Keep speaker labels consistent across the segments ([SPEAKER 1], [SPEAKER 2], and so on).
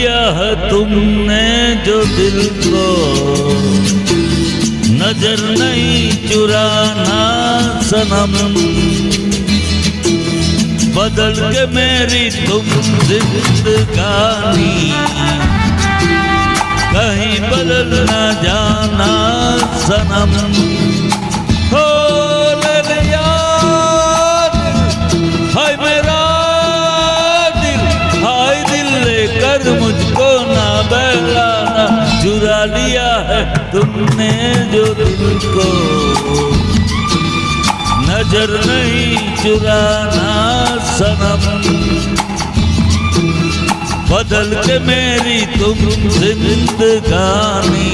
[SPEAKER 1] लिया है तुमने जो दिल को, नजर नहीं चुराना सनम। बदल के मेरी तुम जिंदगानी, कहीं बदल न जाना सनम। हो ले लिया हाय मेरा दिल, हाय दिल लेकर मुझको ना बहलाना। चुरा लिया है तुमने जो दिल को, नजर नहीं चुराना सनम। बदल के मेरी तुम जिंदगानी,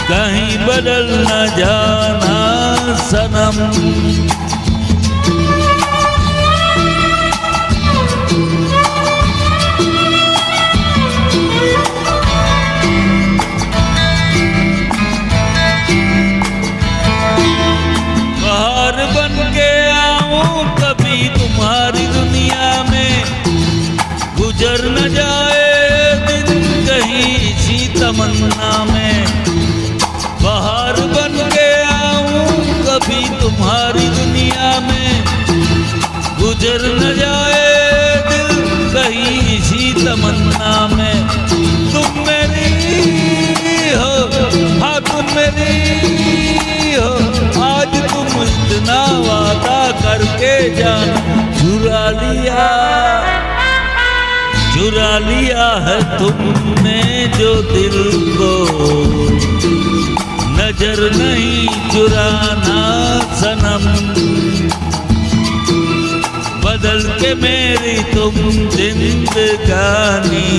[SPEAKER 1] कहीं बदल न जाना सनम। बाहर बन के आऊं कभी तुम्हारी दुनिया में, गुजर न जाए दिन कहीं इसी तमन्ना में। बाहर बन के आऊं कभी तुम्हारी दुनिया में, गुजर न जाए दिल कहीं इसी तमन्ना में। तुम मेरी हो, हाँ तुम मेरी हो, आज तुम इतना वादा करके जान। चुरा लिया है तुमने जो दिल को, नजर नहीं चुराना सनम। बदल के मेरी तुम जिंदगानी,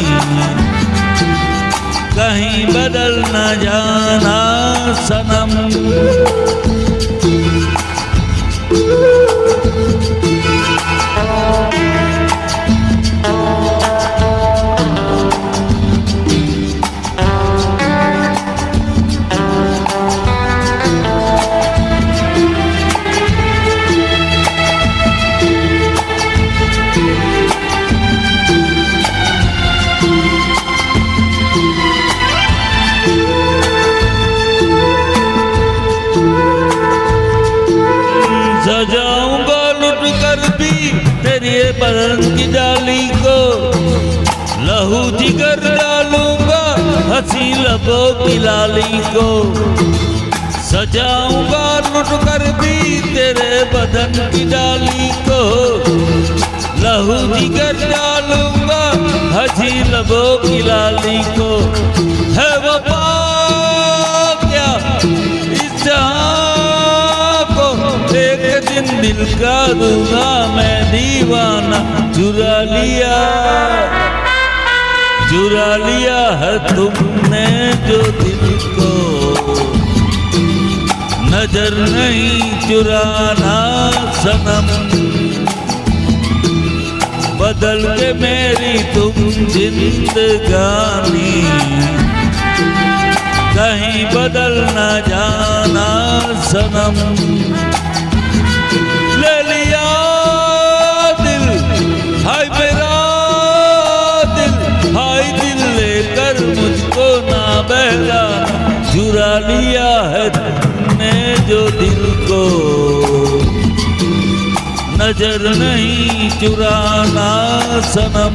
[SPEAKER 1] कहीं बदल न जाना सनम। सजाऊंगा लुट कर भी तेरे बदन की डाली को, लहू जिगर डालूंगा हंसी लबों की लाली को। सजाऊंगा लुट कर भी तेरे बदन की डाली को, लहू जिगर डालूंगा हंसी लबों की लाली को। है वफा क्या इस जहां को, एक दिन दिल का दूंगा मैं दीवाना। चुरा लिया है तुमने जो दिल को, नजर नहीं चुराना सनम। बदल के मेरी तुम जिंदगानी, कहीं बदल न जाना सनम। ले लिया दिल हाय मेरा दिल, हाय दिल लेकर मुझको ना बहलाना। चुरा लिया है तुमने जो दिल को, नजर नहीं चुराना सनम।